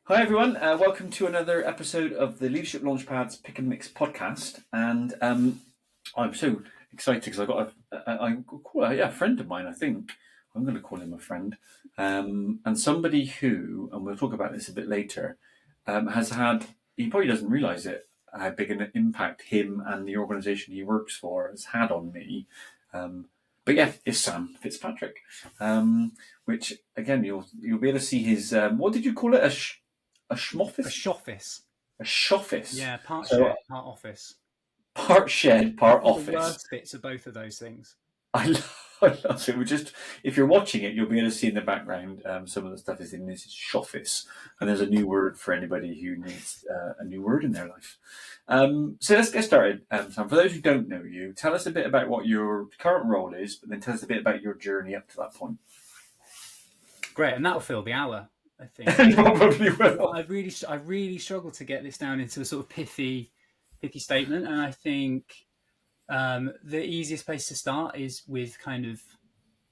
Hi everyone, welcome to another episode of the Leadership Launchpad's Pick and Mix podcast. And I'm so excited because I've got a friend of mine. I think I'm going to call him a friend, and somebody who, and we'll talk about this a bit later, has had. He probably doesn't realise it how big an impact him and the organisation he works for has had on me. But yeah, it's Sam Fitzpatrick, which again you'll be able to see his. What did you call it? A schmoffice? A shoffice. A shoffice. Yeah, part shed, part office. Part shed, part office. The worst bits of both of those things. I love it. If you're watching it, you'll be able to see in the background some of the stuff is in this schoffice. And there's a new word for anybody who needs a new word in their life. So let's get started. Sam, for those who don't know you, tell us a bit about what your current role is, but then tell us a bit about your journey up to that point. Great, and that'll fill the hour. I think probably will. I really struggled to get this down into a sort of pithy statement, and I think the easiest place to start is with kind of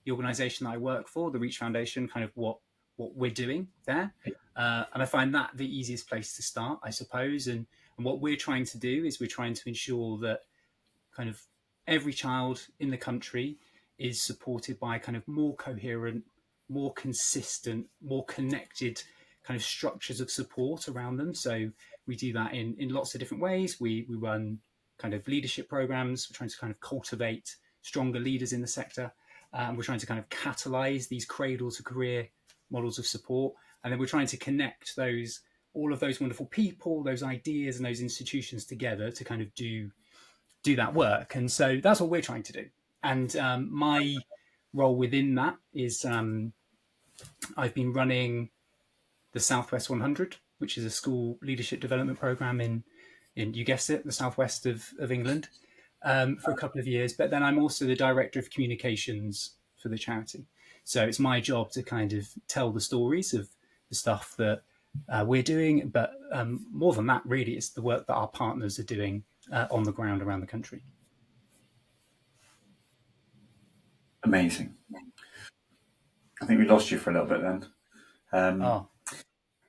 the organisation that I work for, the Reach Foundation, kind of what we're doing there, and I find that the easiest place to start, I suppose. And what we're trying to do is we're trying to ensure that kind of every child in the country is supported by kind of more coherent, more consistent, more connected kind of structures of support around them. So we do that in lots of different ways. We run kind of leadership programs. We're trying to kind of cultivate stronger leaders in the sector. We're trying to kind of catalyze these cradle to career models of support. And then we're trying to connect all of those wonderful people, those ideas and those institutions together to kind of do that work. And so that's what we're trying to do. And my role within that is I've been running the Southwest 100, which is a school leadership development program in you guessed it, the southwest of England, for a couple of years. But then I'm also the director of communications for the charity. So it's my job to kind of tell the stories of the stuff that we're doing. But more than that, really, it's the work that our partners are doing on the ground around the country. Amazing. I think we lost you for a little bit then.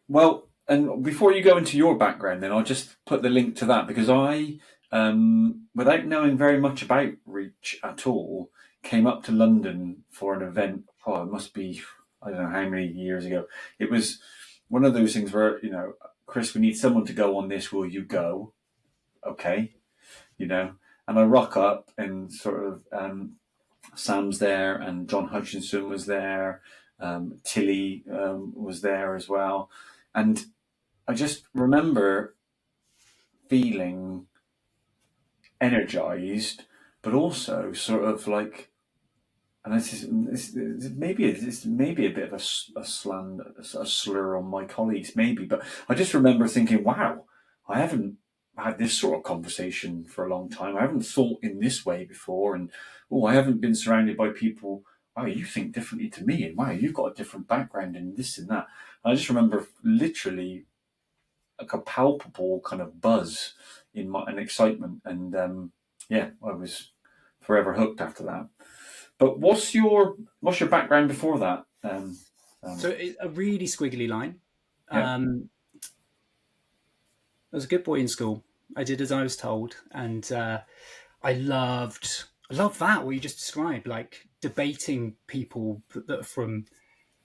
Well, and before you go into your background, then I'll just put the link to that because I, without knowing very much about Reach at all, came up to London for an event. Oh, it must be, I don't know how many years ago. It was one of those things where, Chris, we need someone to go on this. Will you go? Okay. And I rock up and sort of, Sam's there and John Hutchinson was there. Tilly was there as well. And I just remember feeling energized, but also sort of like, and this maybe a bit of a slur on my colleagues, maybe, but I just remember thinking, wow, I haven't had this sort of conversation for a long time. I haven't thought in this way before, and I haven't been surrounded by people. Wow, you think differently to me, and wow, you've got a different background and this and that. And I just remember literally like a palpable kind of buzz in an excitement, and I was forever hooked after that. But what's your background before that? So a really squiggly line. Yeah. I was a good boy in school. I did as I was told, and I loved that what you just described, like debating people that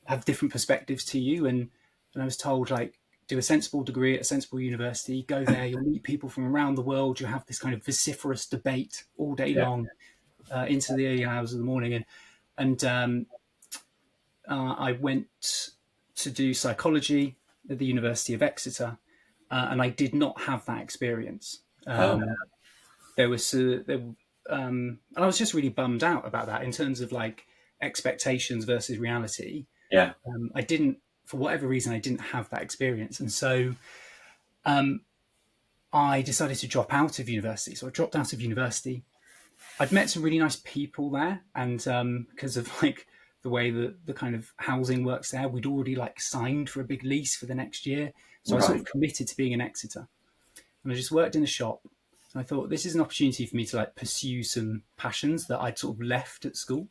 have different perspectives to you. And I was told, like, do a sensible degree at a sensible university, go there, you'll meet people from around the world, you'll have this kind of vociferous debate all day long into the early hours of the morning. And I went to do psychology at the University of Exeter, and I did not have that experience. There was and I was just really bummed out about that in terms of like expectations versus reality. Yeah. I didn't, for whatever reason, I didn't have that experience. And so I decided to drop out of university. So I dropped out of university. I'd met some really nice people there. And because of like the way that the kind of housing works there, we'd already like signed for a big lease for the next year. So I sort of committed to being in Exeter. And I just worked in a shop. And I thought, this is an opportunity for me to like pursue some passions that I'd sort of left at school.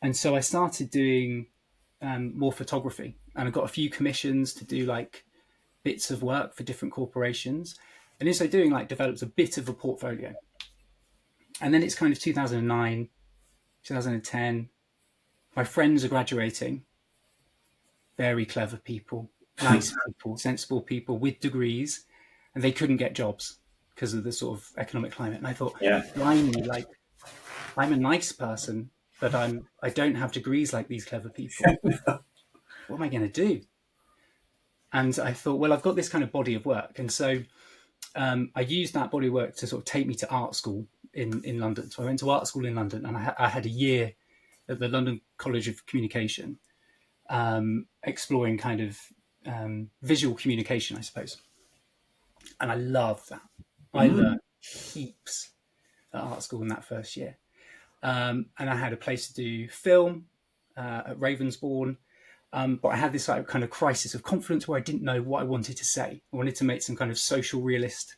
And so I started doing more photography, and I got a few commissions to do like bits of work for different corporations, and in so doing, like developed a bit of a portfolio. And then it's kind of 2009, 2010. My friends are graduating, very clever people, nice people, sensible people with degrees, and they couldn't get jobs because of the sort of economic climate. And I thought, blimey, like I'm a nice person, but I don't have degrees like these clever people. What am I going to do? And I thought, well, I've got this kind of body of work, and so I used that body of work to sort of take me to art school in London. So I went to art school in London, and I had a year at the London College of Communication, exploring kind of visual communication, I suppose. And I loved that. I learned heaps at art school in that first year. And I had a place to do film at Ravensbourne. But I had this like kind of crisis of confidence where I didn't know what I wanted to say. I wanted to make some kind of social realist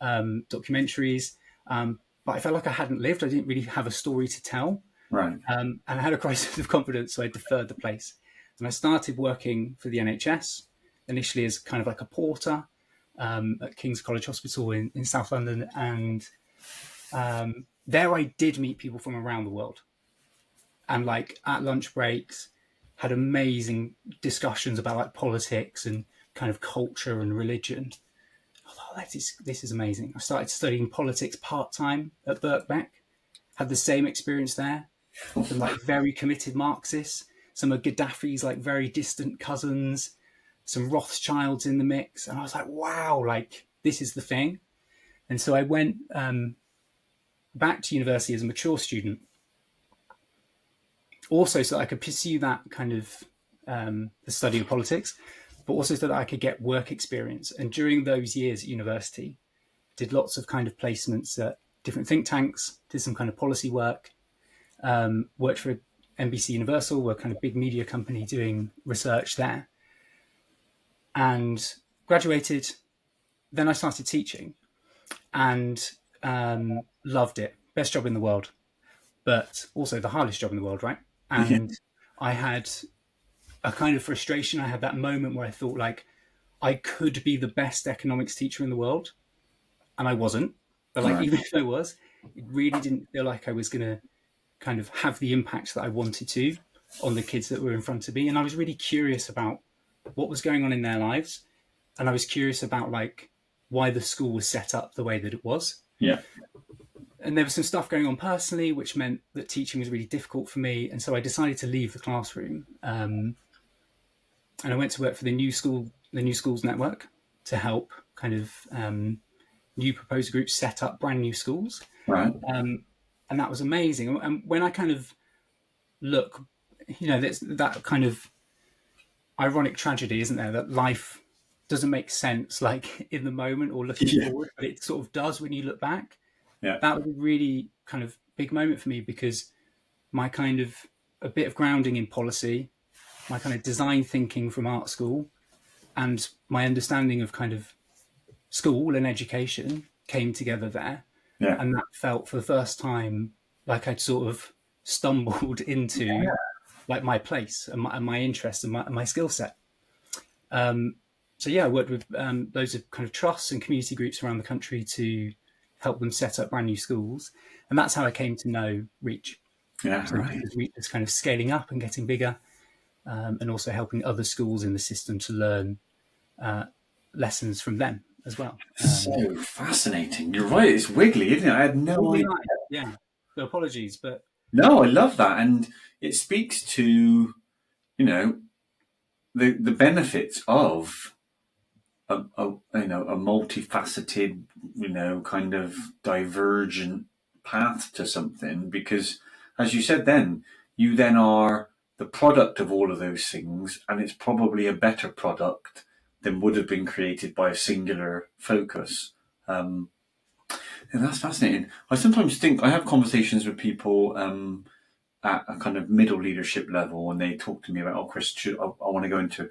documentaries, but I felt like I hadn't lived. I didn't really have a story to tell. Right. And I had a crisis of confidence, so I deferred the place. And I started working for the NHS, initially as kind of like a porter at King's College Hospital in South London. And there I did meet people from around the world. And like at lunch breaks, had amazing discussions about like politics and kind of culture and religion. I thought, this is amazing. I started studying politics part-time at Birkbeck, had the same experience there. Some like very committed Marxists, some of Gaddafi's like very distant cousins, some Rothschilds in the mix. And I was like, wow, like this is the thing. And so I went back to university as a mature student, also so that I could pursue that kind of the study of politics, but also so that I could get work experience. And during those years at university, did lots of kind of placements at different think tanks, did some kind of policy work, worked for NBC Universal, were kind of big media company doing research there, and graduated. Then I started teaching and loved it. Best job in the world, but also the hardest job in the world, right? And I had a kind of frustration. I had that moment where I thought like I could be the best economics teacher in the world, and I wasn't. But like even if I was, it really didn't feel like I was going to kind of have the impact that I wanted to on the kids that were in front of me. And I was really curious about what was going on in their lives, and I was curious about like why the school was set up the way that it was. Yeah. And there was some stuff going on personally, which meant that teaching was really difficult for me. And so I decided to leave the classroom. And I went to work for the New Schools Network to help kind of new proposer groups set up brand new schools. Right. And that was amazing. And when I kind of look, you know, there's that kind of ironic tragedy, isn't there? That life doesn't make sense like in the moment or looking forward, but it sort of does when you look back. Yeah. That was a really kind of big moment for me, because my kind of a bit of grounding in policy, my kind of design thinking from art school, and my understanding of kind of school and education came together there. Yeah. And that felt for the first time like I'd sort of stumbled into like my place and my interest and my skill set. So yeah, I worked with loads of kind of trusts and community groups around the country to help them set up brand new schools. And that's how I came to know Reach. Yeah, so right. Reach is kind of scaling up and getting bigger, and also helping other schools in the system to learn lessons from them as well. So fascinating. You're right. It's wiggly, isn't it? I had no idea. Yeah. So apologies, but no, I love that, and it speaks to, you know, the benefits of a multifaceted, you know, kind of divergent path to something. Because, as you said, then you then are the product of all of those things, and it's probably a better product than would have been created by a singular focus. And that's fascinating. I sometimes think I have conversations with people at a kind of middle leadership level, and they talk to me about, oh, Chris, I want to go into,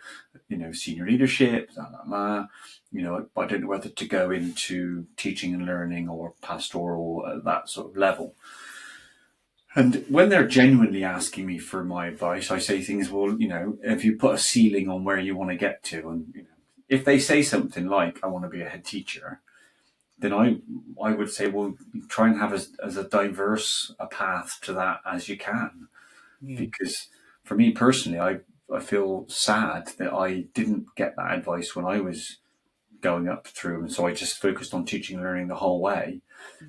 you know, senior leadership, you know, but I don't know whether to go into teaching and learning or pastoral at that sort of level. And when they're genuinely asking me for my advice, I say things, well, if you put a ceiling on where you want to get to, and if they say something like, I want to be a head teacher, then I would say, well, try and have as a diverse a path to that as you can. Because for me personally, I feel sad that I didn't get that advice when I was going up through, and so I just focused on teaching and learning the whole way.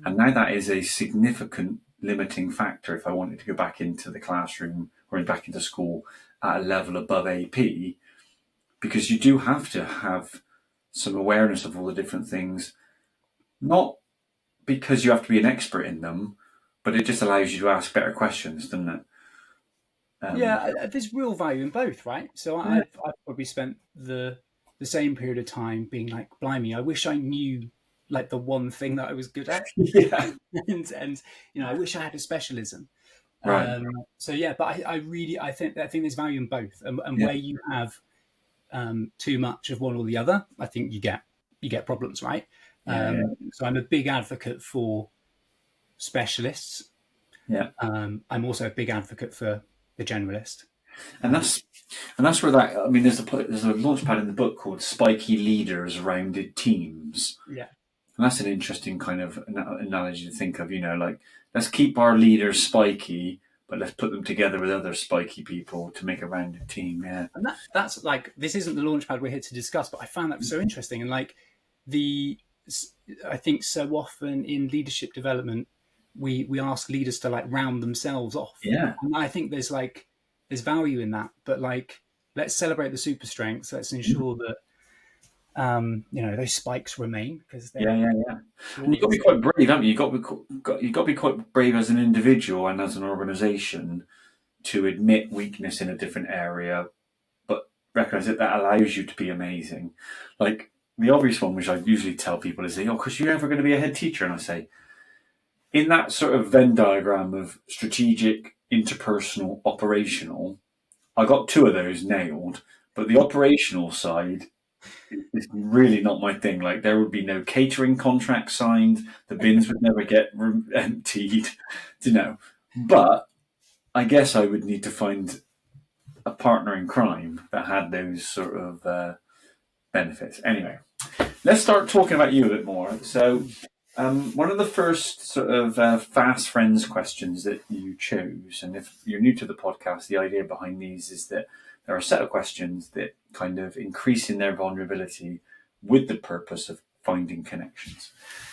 And now that is a significant limiting factor if I wanted to go back into the classroom or back into school at a level above AP, because you do have to have some awareness of all the different things, not because you have to be an expert in them, but it just allows you to ask better questions, doesn't it? There's real value in both, right? So Yeah. I've probably spent the same period of time being like, blimey, I wish I knew like the one thing that I was good at. Yeah. and I wish I had a specialism. Right. But I think there's value in both, and Yeah. where you have too much of one or the other, I think you get problems, right? Yeah. So I'm a big advocate for specialists. Yeah. I'm also a big advocate for the generalist. And that's where that, I mean, there's a launch pad in the book called Spiky Leaders Rounded Teams. Yeah. And that's an interesting kind of analogy to think of, like, let's keep our leaders spiky, but let's put them together with other spiky people to make a rounded team. Yeah. And that's like, this isn't the launch pad we're here to discuss, but I found that so interesting. And like I think so often in leadership development, we ask leaders to like round themselves off. Yeah. And I think there's value in that, but like, let's celebrate the super strengths. Let's ensure that, those spikes remain, because Yeah. And you've got to be quite brave, haven't you? You've got to be quite brave as an individual and as an organisation to admit weakness in a different area, but recognise that allows you to be amazing. Like the obvious one, which I usually tell people, is, because you're never going to be a head teacher. And I say, in that sort of Venn diagram of strategic, interpersonal, operational, I got two of those nailed, but the operational side is really not my thing. Like, there would be no catering contract signed, the bins would never get emptied, But I guess I would need to find a partner in crime that had those sort of benefits. Anyway, let's start talking about you a bit more. So, one of the first sort of fast friends questions that you chose, and if you're new to the podcast, the idea behind these is that there are a set of questions that kind of increase in their vulnerability with the purpose of finding connections.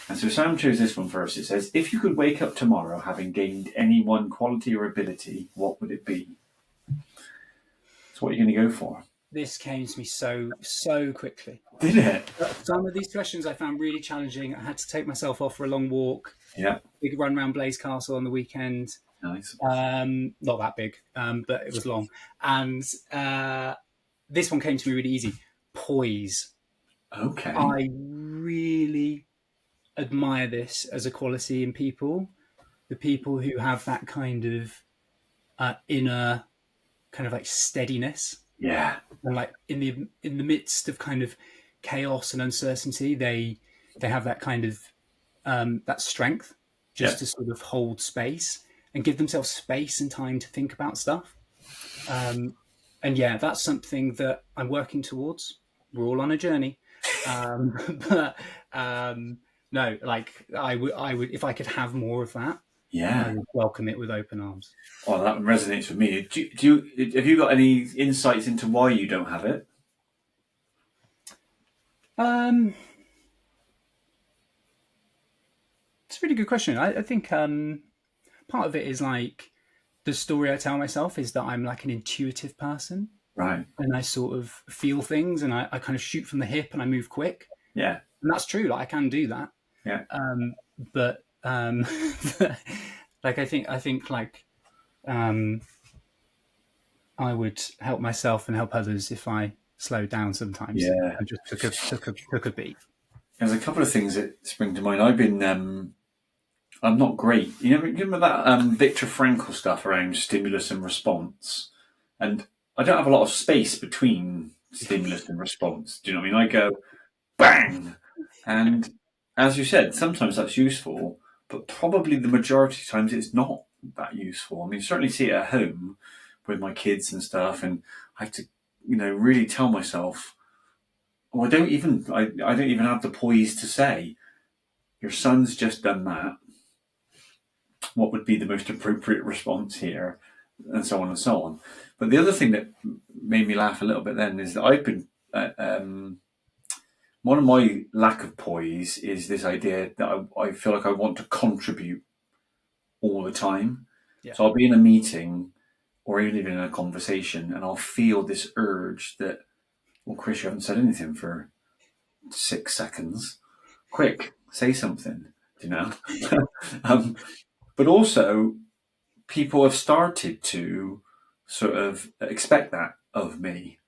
And so Sam chose this one first. It says, if you could wake up tomorrow having gained any one quality or ability, what would it be? So what are you going to go for? This came to me so quickly. Did it? Some of these questions I found really challenging. I had to take myself off for a long walk. Yeah. Big run around Blaze Castle on the weekend. Nice. Not that big, but it was long. And this one came to me really easy. Poise. Okay. I really admire this as a quality in people. The people who have that kind of inner kind of like steadiness. Yeah. And like in the midst of kind of chaos and uncertainty, they have that kind of that strength just to sort of hold space and give themselves space and time to think about stuff. And that's something that I'm working towards. We're all on a journey. No, like I would, if I could have more of that, I would welcome it with open arms. Oh, that resonates with me. Have you got any insights into why you don't have it? It's a really good question. I think part of it is like the story I tell myself is that I'm like an intuitive person. Right. And I sort of feel things and I kind of shoot from the hip and I move quick. Yeah. And that's true. Like I can do that. Yeah. But like I think like I would help myself and help others if I slowed down sometimes. Yeah. And just took a beat. There's a couple of things that spring to mind. I've been I'm not great. You remember that Viktor Frankl stuff around stimulus and response? And I don't have a lot of space between stimulus and response. Do you know what I mean? I go bang, and as you said, sometimes that's useful, but probably the majority of times it's not. that useful. I mean, certainly see it at home with my kids and stuff, and I have to, really tell myself, well, I don't even have the poise to say, your son's just done that. What would be the most appropriate response here? And so on and so on. But the other thing that made me laugh a little bit then is that I've been, one of my lack of poise is this idea that I feel like I want to contribute all the time. Yeah. So I'll be in a meeting or even in a conversation, and I'll feel this urge that, well, Chris, you haven't said anything for 6 seconds. Quick, say something, but also, people have started to sort of expect that of me.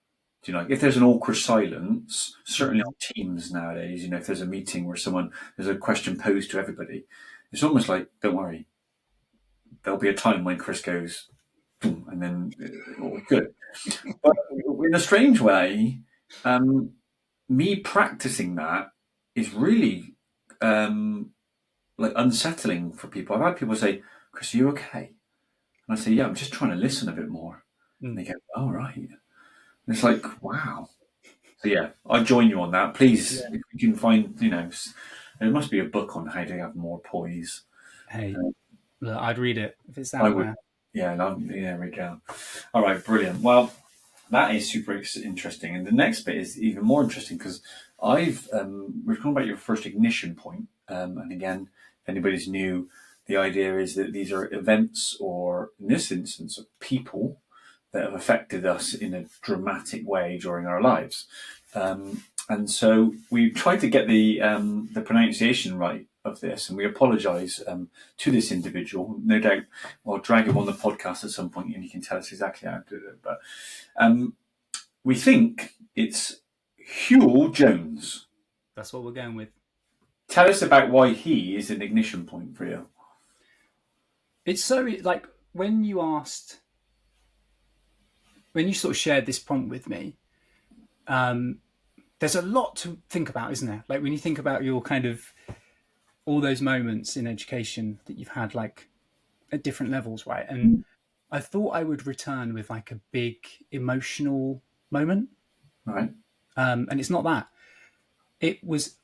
If there's an awkward silence, certainly on Teams nowadays, if there's a meeting where there's a question posed to everybody, it's almost like, don't worry, there'll be a time when Chris goes, boom, and then all good. But in a strange way, me practicing that is really unsettling for people. I've had people say, Chris, are you okay? And I say, yeah, I'm just trying to listen a bit more. And they go, oh, right. And it's like, wow. So, yeah, I join you on that. Please, if you can find, there must be a book on how to have more poise. Hey, look, I'd read it if it's out there. Yeah, there we go. All right, brilliant. Well, that is super interesting. And the next bit is even more interesting because we're talking about your first ignition point. And again, if anybody's new, the idea is that these are events, or in this instance, people that have affected us in a dramatic way during our lives. And so we tried to get the pronunciation right of this, and we apologise to this individual. No doubt I'll drag him on the podcast at some point and he can tell us exactly how to do it. But we think it's Huel Jones. That's what we're going with. Tell us about why he is an ignition point for you. It's so, like, when you sort of shared this prompt with me, there's a lot to think about, isn't there? Like, when you think about your kind of, all those moments in education that you've had, like, at different levels, right? And I thought I would return with, like, a big emotional moment. Right. And it's not that. It was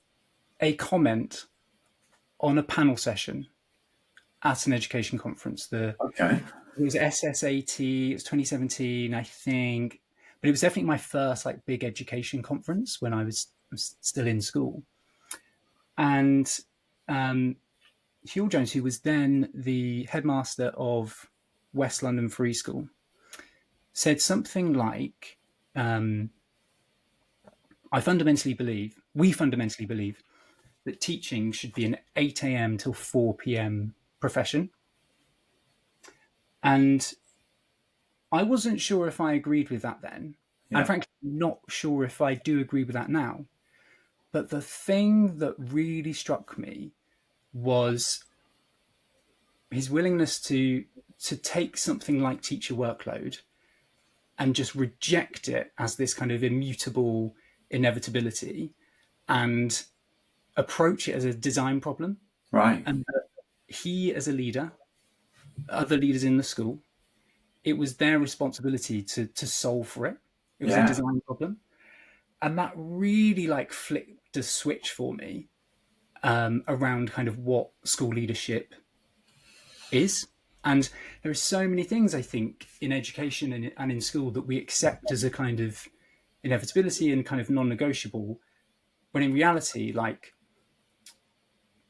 a comment on a panel session at an education conference. It was SSAT. It was 2017, I think, but it was definitely my first like big education conference when I was still in school. And Huel Jones, who was then the headmaster of West London Free School, said something like, we fundamentally believe that teaching should be an 8 a.m. till 4 p.m. profession. And I wasn't sure if I agreed with that then. Yeah. And frankly, not sure if I do agree with that now. But the thing that really struck me was his willingness to take something like teacher workload and just reject it as this kind of immutable inevitability and approach it as a design problem. Right. And he, as a leader, other leaders in the school, it was their responsibility to solve for it. It was a design problem. And that really like flipped a switch for me around kind of what school leadership is. And there are so many things, I think, in education and in school that we accept as a kind of inevitability and kind of non-negotiable, when in reality, like,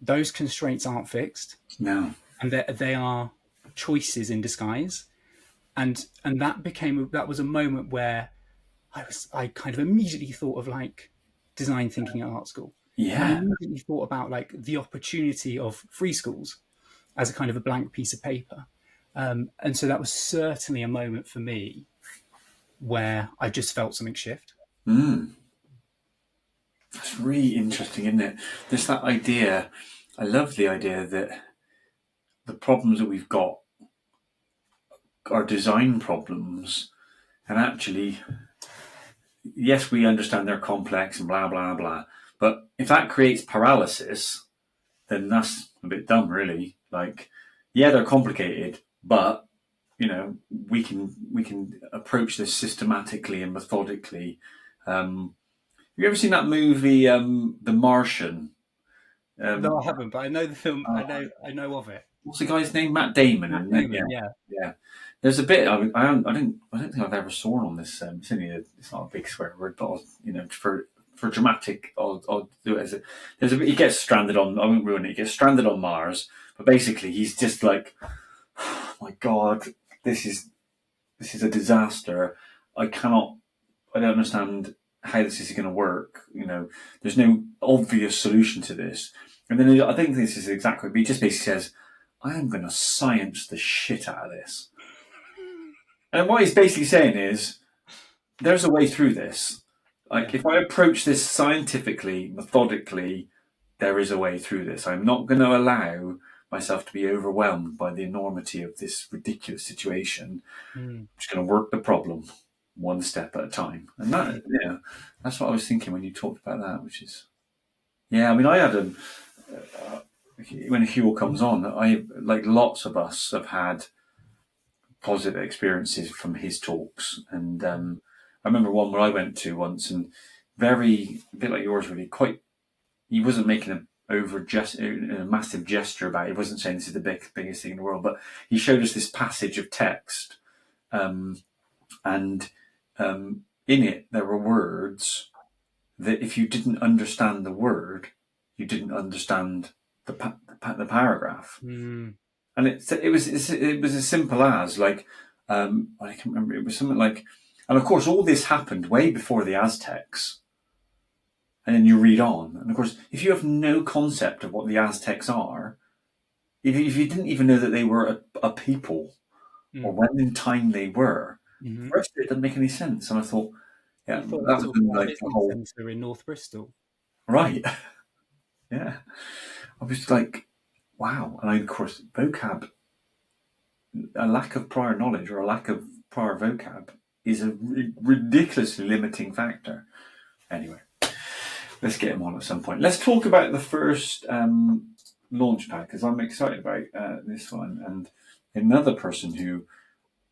those constraints aren't fixed. No. And they are choices in disguise. And that was a moment where I kind of immediately thought of like design thinking at art school. Yeah. I immediately thought about like the opportunity of free schools as a kind of a blank piece of paper. And so that was certainly a moment for me where I just felt something shift. That's really interesting, isn't it? There's that idea. I love the idea that the problems that we've got are design problems, and actually, yes, we understand they're complex and blah, blah, blah. But if that creates paralysis, then that's a bit dumb, really. Like, yeah, they're complicated, but we can approach this systematically and methodically. Have you ever seen that movie, The Martian? No, Um, I haven't, but I know the film. uh, I know of it. what's the guy's name? Matt Damon, Matt isn't it? Yeah, Damon, yeah. yeah. There's a bit. I don't think I've ever sworn on this. It's not a big swear word, but for dramatic, I'll do it as a. There's a bit. He gets stranded on. I won't ruin it. He gets stranded on Mars, but basically he's just like, oh my God, this is a disaster. I cannot. I don't understand how this is going to work. There's no obvious solution to this. And then I think this is exactly. But he just basically says, "I am going to science the shit out of this." And what he's basically saying is, there's a way through this. Like, Yeah. if I approach this scientifically, methodically, there is a way through this. I'm not going to allow myself to be overwhelmed by the enormity of this ridiculous situation. Mm. I'm just going to work the problem one step at a time. And that's what I was thinking when you talked about that, which is, yeah, I mean, I had when Huel comes on, like lots of us have had positive experiences from his talks. And I remember one where I went to once, and a bit like yours, really, he wasn't making a massive gesture about it. He wasn't saying this is the biggest thing in the world, but he showed us this passage of text. And in it, there were words that if you didn't understand the word, you didn't understand the paragraph. Mm. And it was as simple as like, I can't remember. It was something like, and of course, all this happened way before the Aztecs. And then you read on, and of course, if you have no concept of what the Aztecs are, if you didn't even know that they were a people, or Mm. when in time they were, Mm-hmm. the rest of it doesn't make any sense. And I thought, yeah, You thought that that was talking about a like the business whole centre in North Bristol. right. Yeah, I was like, wow. And of course, vocab, a lack of prior knowledge or a lack of prior vocab is a ridiculously limiting factor. Anyway, let's get him on at some point. Let's talk about the first launch pad, because I'm excited about this one. And another person who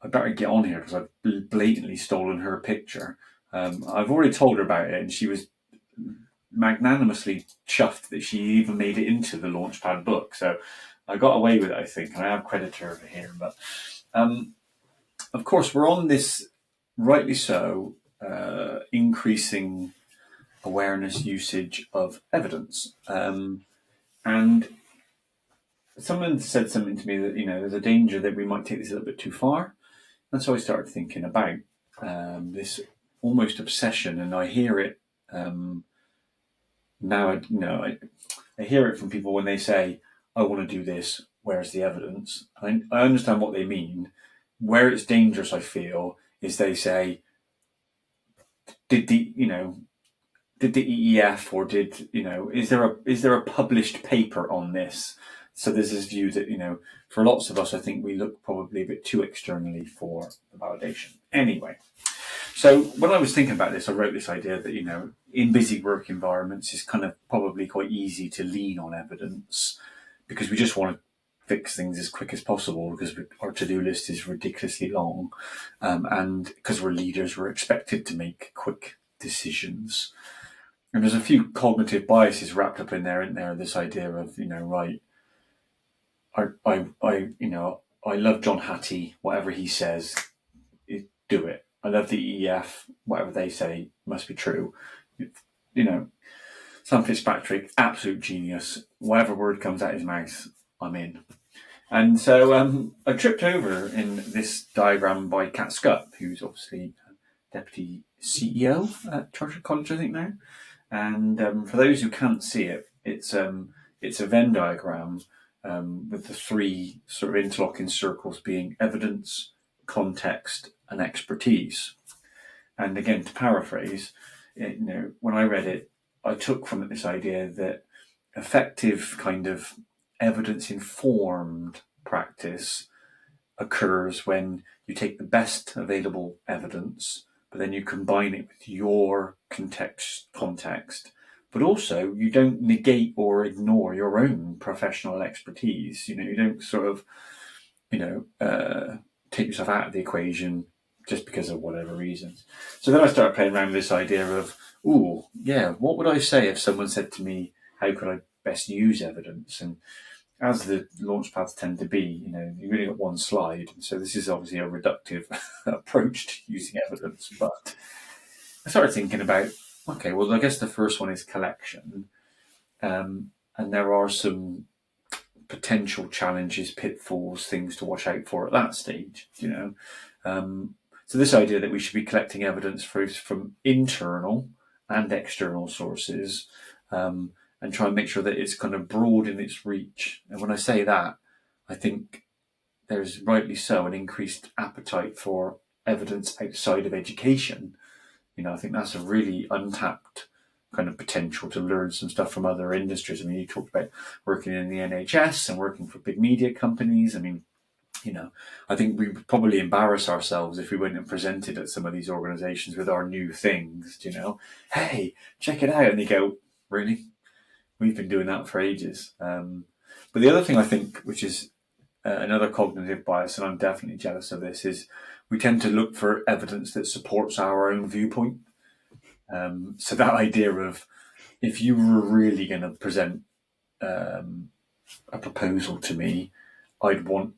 I better get on here because I've blatantly stolen her picture. I've already told her about it, and she was magnanimously chuffed that she even made it into the Launchpad book. So I got away with it, I think, and I have credited her over here. But of course, we're on this, rightly so, increasing awareness usage of evidence. And someone said something to me that, there's a danger that we might take this a little bit too far. And so I started thinking about this almost obsession, and I hear it now. I hear it from people when they say, "I want to do this. Where's the evidence?" I understand what they mean. Where it's dangerous, I feel, is they say, "Did the EEF, or is there a published paper on this?" So there's this view that, for lots of us, I think we look probably a bit too externally for the validation. Anyway, so when I was thinking about this, I wrote this idea that, in busy work environments, it's kind of probably quite easy to lean on evidence because we just want to fix things as quick as possible because our to-do list is ridiculously long. And because we're leaders, we're expected to make quick decisions. And there's a few cognitive biases wrapped up in there, isn't there? This idea of, right, I love John Hattie, whatever he says, do it. I love the EEF, whatever they say must be true. Sam Fitzpatrick, absolute genius. Whatever word comes out his mouth, I'm in. And so I tripped over in this diagram by Kat Scutt, who's obviously Deputy CEO at Chartered College, I think now. And for those who can't see it, it's a Venn diagram with the three sort of interlocking circles being evidence, context, and expertise. And again, to paraphrase, when I read it, I took from it this idea that effective kind of evidence-informed practice occurs when you take the best available evidence, but then you combine it with your context, but also you don't negate or ignore your own professional expertise. You don't sort of take yourself out of the equation just because of whatever reasons. So then I started playing around with this idea of, what would I say if someone said to me, how could I best use evidence? And as the launch pads tend to be, you've really got one slide. So this is obviously a reductive approach to using evidence. But I started thinking about, okay, well, I guess the first one is collection. And there are some potential challenges, pitfalls, things to watch out for at that stage, So this idea that we should be collecting evidence from internal and external sources, and try and make sure that it's kind of broad in its reach. And when I say that, I think there's rightly so an increased appetite for evidence outside of education. I think that's a really untapped kind of potential to learn some stuff from other industries. I mean, you talked about working in the NHS and working for big media companies. I mean, I think we would probably embarrass ourselves if we went and presented at some of these organizations with our new things, hey, check it out. And they go, really? We've been doing that for ages. But the other thing I think, which is another cognitive bias, and I'm definitely jealous of this, is we tend to look for evidence that supports our own viewpoint. So that idea of, if you were really going to present a proposal to me, I'd want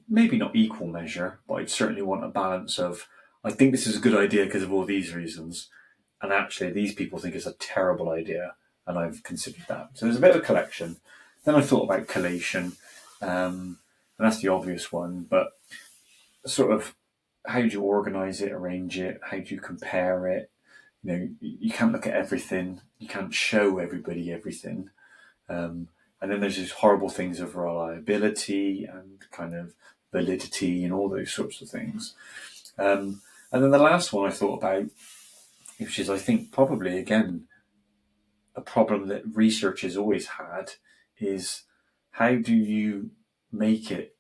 maybe not equal measure, but I'd certainly want a balance of, I think this is a good idea because of all these reasons, and actually these people think it's a terrible idea, and I've considered that. So there's a bit of a collection. Then I thought about collation, and that's the obvious one, but sort of, how do you organise it, arrange it, how do you compare it? You can't look at everything, you can't show everybody everything. And then there's these horrible things of reliability and kind of validity and all those sorts of things. And then the last one I thought about, which is, I think, probably, again, a problem that research has always had, is how do you make it,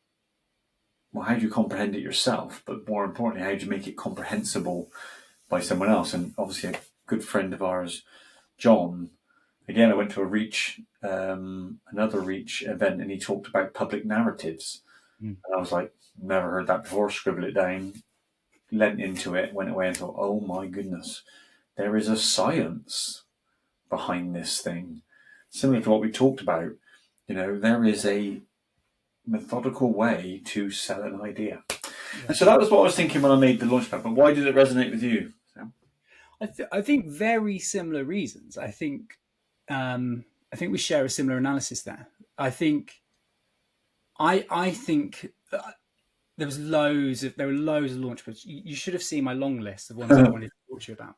how do you comprehend it yourself? But more importantly, how do you make it comprehensible by someone else? And obviously a good friend of ours, John, again, I went to another Reach event, and he talked about public narratives. And I was like, never heard that before, scribble it down, leant into it, went away and thought, oh my goodness, there is a science behind this thing. Similar to what we talked about, there is a methodical way to sell an idea. Yeah. And so that was what I was thinking when I made the launchpad. But why did it resonate with you, Sam? I think very similar reasons. I think we share a similar analysis there. I think there were loads of launchpads. You should have seen my long list of ones I wanted to talk to you about.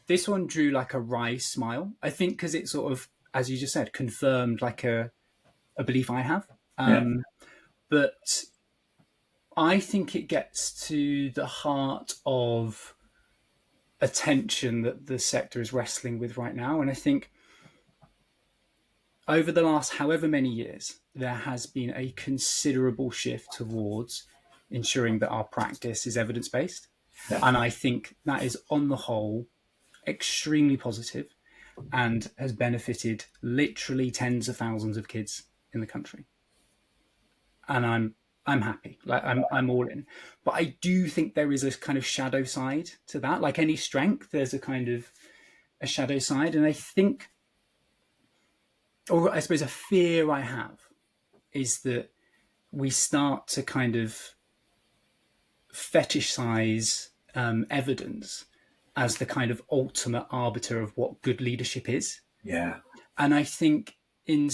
This one drew like a wry smile. I think because it sort of, as you just said, confirmed like a belief I have. But I think it gets to the heart of a tension that the sector is wrestling with right now. And I think over the last however many years, there has been a considerable shift towards ensuring that our practice is evidence-based. Yeah. And I think that is, on the whole, extremely positive and has benefited literally tens of thousands of kids in the country. And I'm happy. Like I'm all in. But I do think there is a kind of shadow side to that. Like any strength, there's a kind of a shadow side. And I think, or I suppose a fear I have, is that we start to kind of fetishize evidence as the kind of ultimate arbiter of what good leadership is. Yeah. And I think in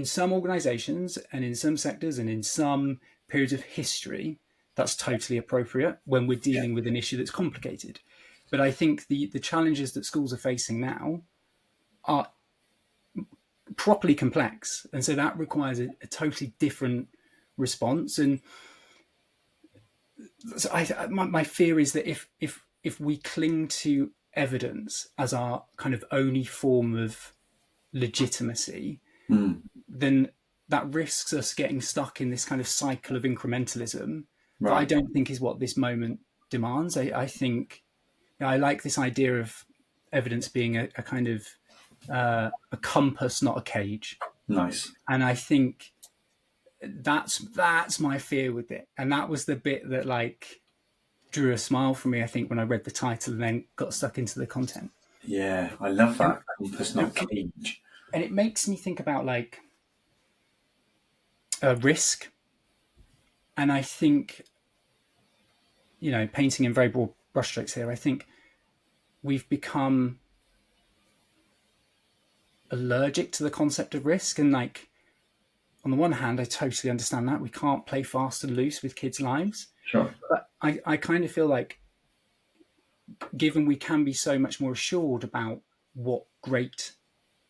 some organizations and in some sectors and in some periods of history, that's totally appropriate when we're dealing with an issue that's complicated. But I think the challenges that schools are facing now are properly complex. And so that requires a totally different response. And so my fear is that if we cling to evidence as our kind of only form of legitimacy, then that risks us getting stuck in this kind of cycle of incrementalism that I don't think is what this moment demands. I think I like this idea of evidence being a kind of a compass, not a cage. Nice. And I think that's my fear with it, and that was the bit that like drew a smile from me, I think, when I read the title and then got stuck into the content. Yeah, I love And, that compass, not cage. and it makes me think about like risk. And I think, painting in very broad brushstrokes here, I think we've become allergic to the concept of risk. And like, on the one hand, I totally understand that. We can't play fast and loose with kids' lives. Sure. But I kind of feel like, given we can be so much more assured about what great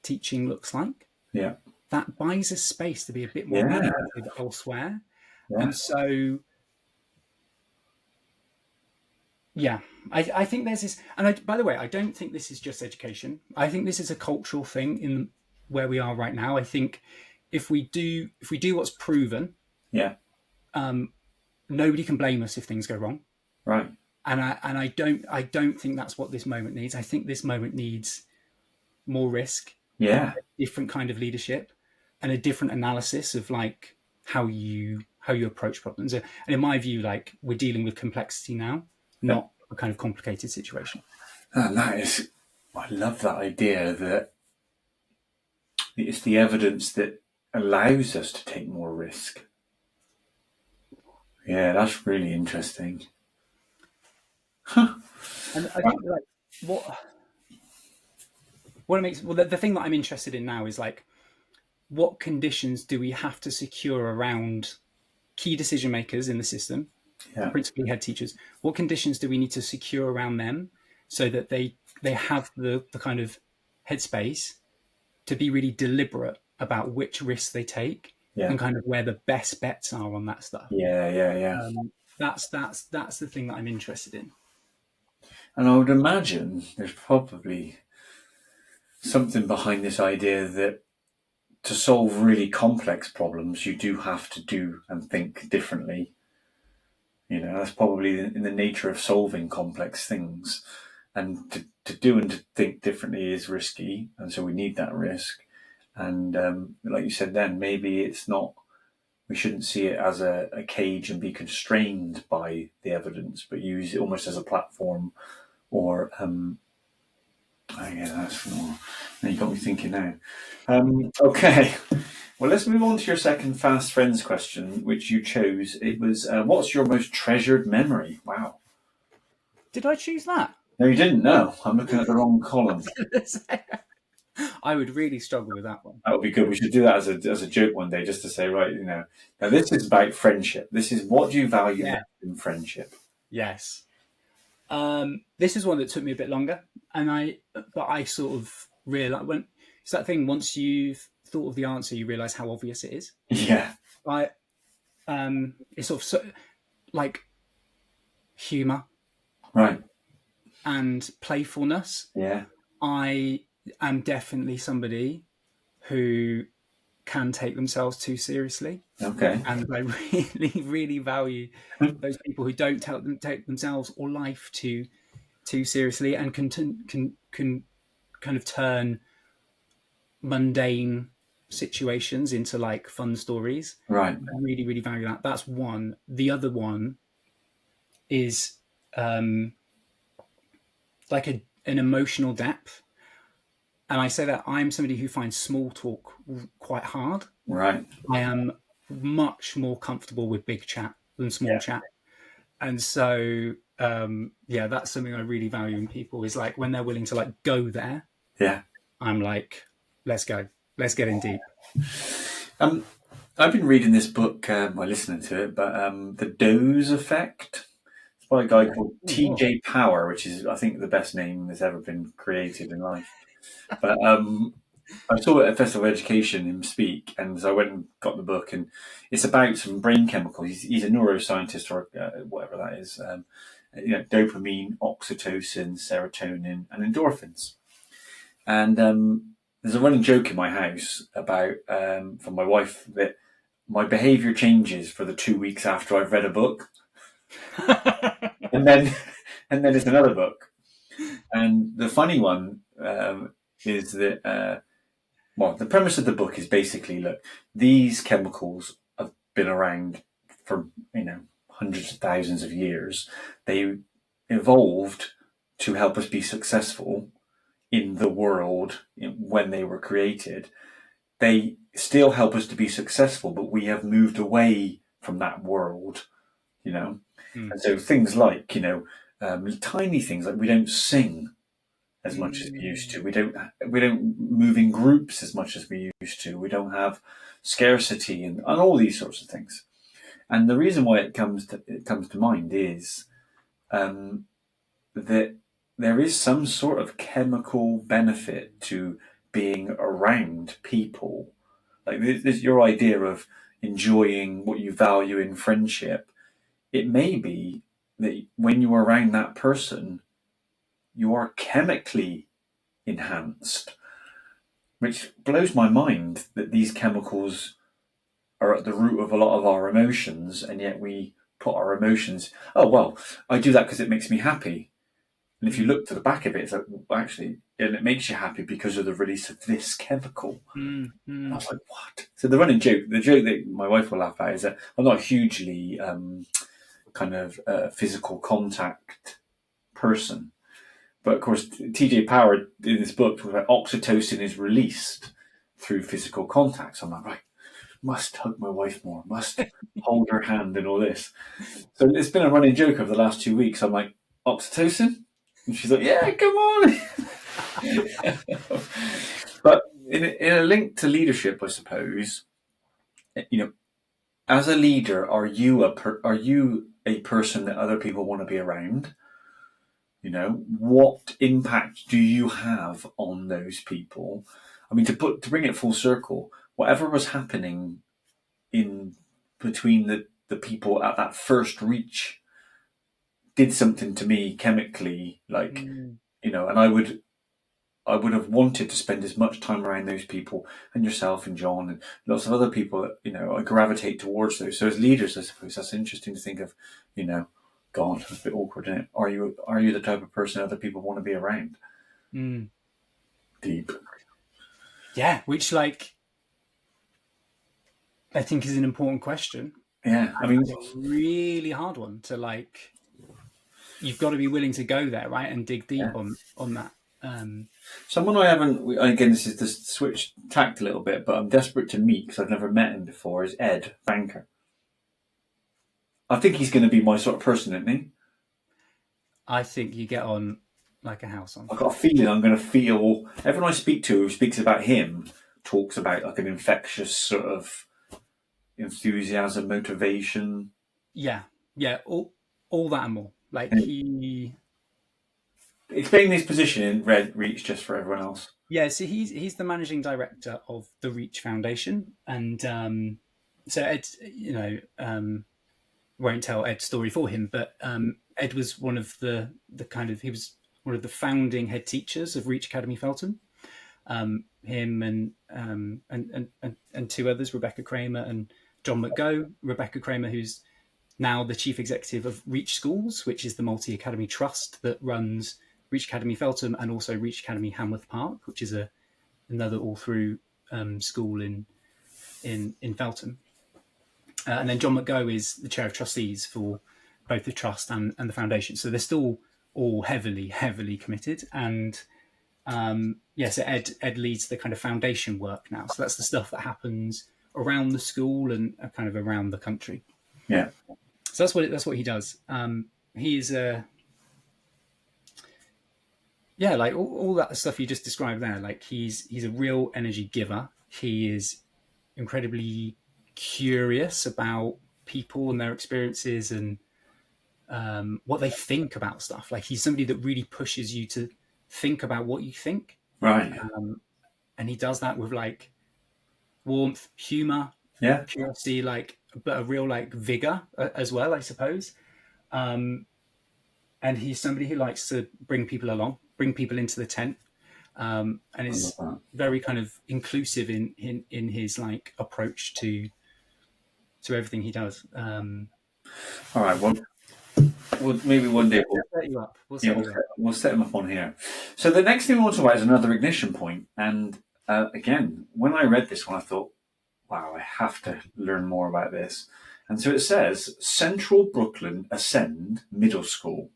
teaching looks like, Yeah. that buys us space to be a bit more Yeah. imaginative elsewhere. Yeah. And so, yeah, I think there's this, and by the way, I don't think this is just education. I think this is a cultural thing in where we are right now. I think if we do what's proven, Yeah. Nobody can blame us if things go wrong. Right. And I don't think that's what this moment needs. I think this moment needs more risk, Yeah. a different kind of leadership, and a different analysis of like how you approach problems. And in my view, like, we're dealing with complexity now, not a kind of complicated situation. And I love that idea that it's the evidence that allows us to take more risk. Yeah, that's really interesting. And I think like what it makes, the thing that I'm interested in now is like, what conditions do we have to secure around key decision makers in the system, principally head teachers? What conditions do we need to secure around them so that they have the kind of headspace to be really deliberate about which risks they take and kind of where the best bets are on that stuff? That's the thing that I'm interested in. And I would imagine there's probably something behind this idea that to solve really complex problems, you do have to do and think differently. That's probably in the nature of solving complex things. And to do and to think differently is risky. And so we need that risk. And like you said then, maybe it's not, we shouldn't see it as a cage and be constrained by the evidence, but use it almost as a platform or that's more. Now you got me thinking now. Okay, well, let's move on to your second Fast Friends question, which you chose. It was, what's your most treasured memory? Wow. Did I choose that? No, you didn't. No, I'm looking at the wrong column. I would really struggle with that one. That would be good. We should do that as a joke one day, just to say, right, now this is about friendship. This is what do you value in friendship? Yes. This is one that took me a bit longer, but I sort of realized when it's that thing. Once you've thought of the answer, you realize how obvious it is. Yeah. It's sort of like humor, right, and playfulness. Yeah. I am definitely somebody who can take themselves too seriously. Okay. And I really, really value those people who don't take themselves or life too seriously and can kind of turn mundane situations into like fun stories. Right. I really, really value that. That's one. The other one is like an emotional depth. And I say that I'm somebody who finds small talk quite hard. Right. I am much more comfortable with big chat than small chat. And so, that's something I really value in people, is like when they're willing to like go there. Yeah. I'm like, let's go. Let's get in deep. I've been reading this book, listening to it, but The Doze Effect. It's by a guy called TJ Power, which is, I think, the best name that's ever been created in life. But I saw at a festival of education him speak, and so I went and got the book, and it's about some brain chemicals. He's a neuroscientist or whatever that is. Dopamine, oxytocin, serotonin, and endorphins. And there's a running joke in my house about from my wife that my behaviour changes for the 2 weeks after I've read a book, and then it's another book. And the funny one is that the premise of the book is basically, look, these chemicals been around for, hundreds of thousands of years. They evolved to help us be successful in the world when they were created. They still help us to be successful, but we have moved away from that world, And so things like, tiny things like we don't sing as much as we used to. We don't move in groups as much as we used to. We don't have scarcity and all these sorts of things. And the reason why it comes to mind is that there is some sort of chemical benefit to being around people. Like this, your idea of enjoying what you value in friendship. It may be that when you're around that person, you are chemically enhanced, which blows my mind that these chemicals are at the root of a lot of our emotions, and yet we put our emotions, oh, well, I do that because it makes me happy. And if you look to the back of it, it's like, well, actually, and it makes you happy because of the release of this chemical. And I was like, what? So the running joke, the joke that my wife will laugh at is that I'm not a hugely physical contact person. But of course, TJ Power in this book talks about oxytocin is released through physical contact. So I'm like, right, must hug my wife more, must hold her hand and all this. So it's been a running joke over the last 2 weeks. I'm like, oxytocin? And she's like, yeah, come on. But in a link to leadership, I suppose, as a leader, are you a person that other people want to be around? What impact do you have on those people? I mean, to bring it full circle, whatever was happening in between the people at that first reach did something to me chemically, and I would have wanted to spend as much time around those people, and yourself and John and lots of other people that, I gravitate towards those. So as leaders, I suppose that's interesting to think of, God, it's a bit awkward, isn't it? Are you the type of person other people want to be around? Deep. Yeah, which I think is an important question. Yeah, I mean, it's a really hard one to you've got to be willing to go there, right, and dig deep on that. Someone I haven't, again, this is the switch tact a little bit, but I'm desperate to meet because I've never met him before, is Ed Banker. I think he's going to be my sort of person, isn't he? I think you get on like a house on fire. I've got a feeling I'm going to feel, everyone I speak to who speaks about him talks about like an infectious sort of enthusiasm, motivation. Yeah, all that and more. He... Explain his position in Red Reach just for everyone else. Yeah, so he's the managing director of the Reach Foundation, and so Ed, won't tell Ed's story for him, but Ed was one of he was one of the founding head teachers of Reach Academy Feltham. Him and two others, Rebecca Kramer and John McGough. Rebecca Kramer, who's now the chief executive of Reach Schools, which is the multi-academy trust that runs Reach Academy Feltham and also Reach Academy Hamworth Park, which is another all-through school in Feltham. And then John McGough is the chair of trustees for both the trust and the foundation. So they're still all heavily, heavily committed. And so Ed leads the kind of foundation work now. So that's the stuff that happens around the school and kind of around the country. Yeah. So that's what he does. He's all that stuff you just described there. He's a real energy giver. He is incredibly curious about people and their experiences and what they think about stuff. He's somebody that really pushes you to think about what you think. Right. And he does that with warmth, humor, curiosity, but a real vigor as well, I suppose. And he's somebody who likes to bring people along, bring people into the tent, and is very kind of inclusive in his approach to everything he does. All right. Well, maybe one day we'll set you up. We'll set him up on here. So the next thing we want to talk about is another ignition point. And again, when I read this one, I thought, Wow, I have to learn more about this. And so it says Central Brooklyn Ascend Middle School.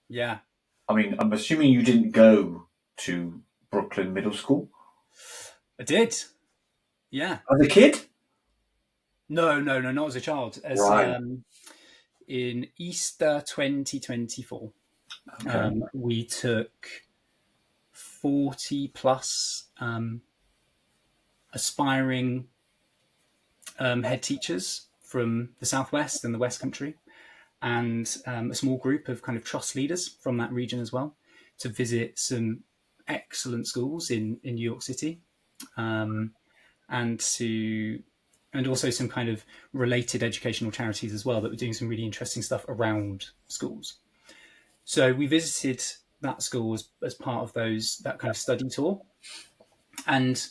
Yeah, I mean, I'm assuming you didn't go to Brooklyn Middle School I did. Yeah. as a kid? No, no, no, not as a child. As Right. in Easter 2024, Okay. we took 40 plus aspiring head teachers from the Southwest and the West Country, and a small group of kind of trust leaders from that region as well, to visit some excellent schools in New York City, and to and also some kind of related educational charities as well that were doing some really interesting stuff around schools. So we visited that school as part of that kind of study tour, and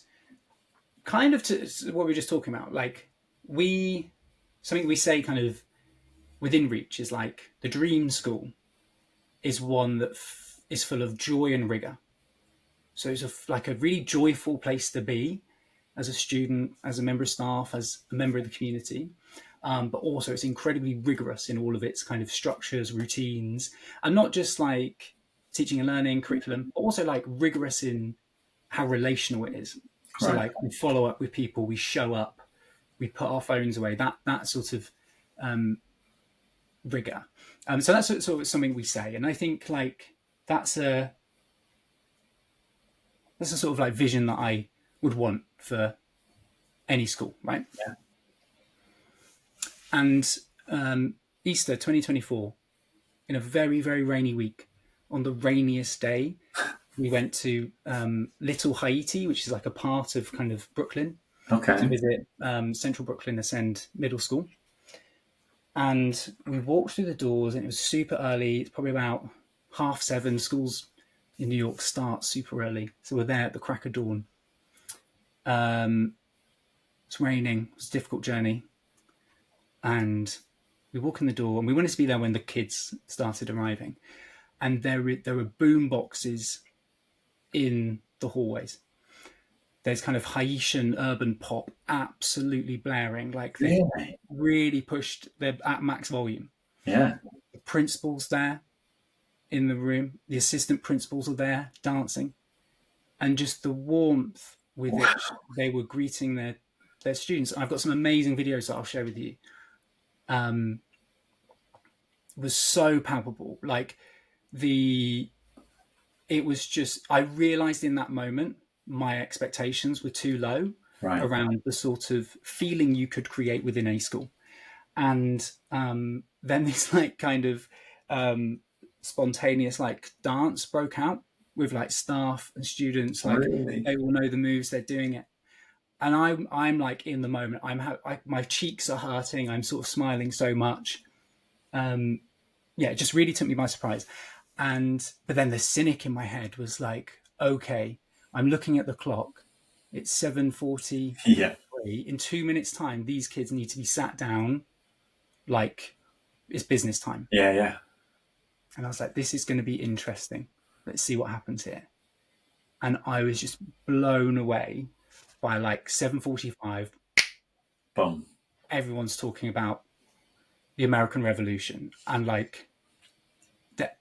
kind of to what we were just talking about, like we something we say kind of within reach is like the dream school is one that is full of joy and rigor. So it's like a really joyful place to be as a student, as a member of staff, as a member of the community. But also it's incredibly rigorous in all of its kind of structures, routines, and not just like teaching and learning curriculum, but also like rigorous in how relational it is. So Right. like we follow up with people, we show up, we put our phones away, that sort of rigor. So that's sort of something we say. And I think like that's a sort of like vision that I would want for any school, right? Yeah. And Easter 2024, in a very, very rainy week, on the rainiest day, we went to Little Haiti, which is like a part of kind of Brooklyn, to Okay. visit Central Brooklyn Ascend Middle School. And we walked through the doors, and it was super early. It's probably about 7:30. Schools in New York start super early, so we're there at the crack of dawn. It's raining. It was a difficult journey, and we walk in the door, and we wanted to be there when the kids started arriving. And there were boom boxes in the hallways. There's kind of Haitian urban pop absolutely blaring, like they Really? really pushed their at max volume. Yeah. The principal's there in the room, the assistant principals are there dancing, and just the warmth with Wow. which they were greeting their students. I've got some amazing videos that I'll share with you. Was so palpable. Like it was just, I realized in that moment my expectations were too low Right. around the sort of feeling you could create within a school. And then this like kind of spontaneous like dance broke out with like staff and students. Like Really? they all know the moves, they're doing it. And I'm like in the moment. My cheeks are hurting. I'm sort of smiling so much. Yeah, it just really took me by surprise. But then the cynic in my head was like, okay, I'm looking at the clock. It's 7:43. Yeah. In 2 minutes' time, these kids need to be sat down, like it's business time. Yeah. Yeah. And I was like, this is going to be interesting. Let's see what happens here. And I was just blown away by like 7:45. Boom. Everyone's talking about the American Revolution, and like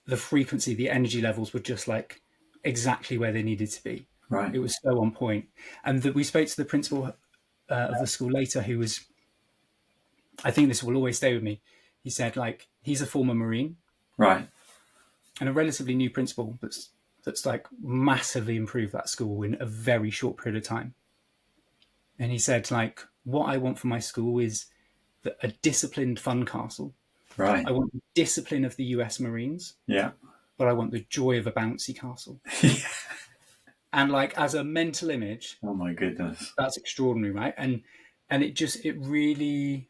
the frequency, the energy levels were just like exactly where they needed to be. Right. It was so on point. And we spoke to the principal of the school later, who was, I think this will always stay with me. He said like he's a former Marine, Right. and a relatively new principal that's like massively improved that school in a very short period of time. And he said like, what I want for my school is a disciplined fun castle. Right. I want the discipline of the US Marines, Yeah. but I want the joy of a bouncy castle. And like as a mental image, Oh my goodness. that's extraordinary, right? And it really,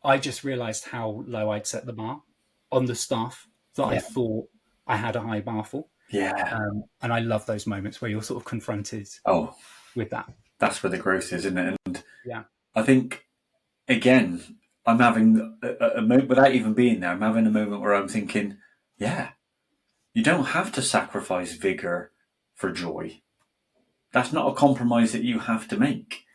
I just realized how low I'd set the bar on the stuff that I thought I had a high bar for. Yeah. And I love those moments where you're sort of confronted Oh, with that. that's where the growth is, isn't it? And Yeah. I think, again, I'm having a moment, without even being there, I'm having a moment where I'm thinking, yeah, you don't have to sacrifice vigor for joy. That's not a compromise that you have to make.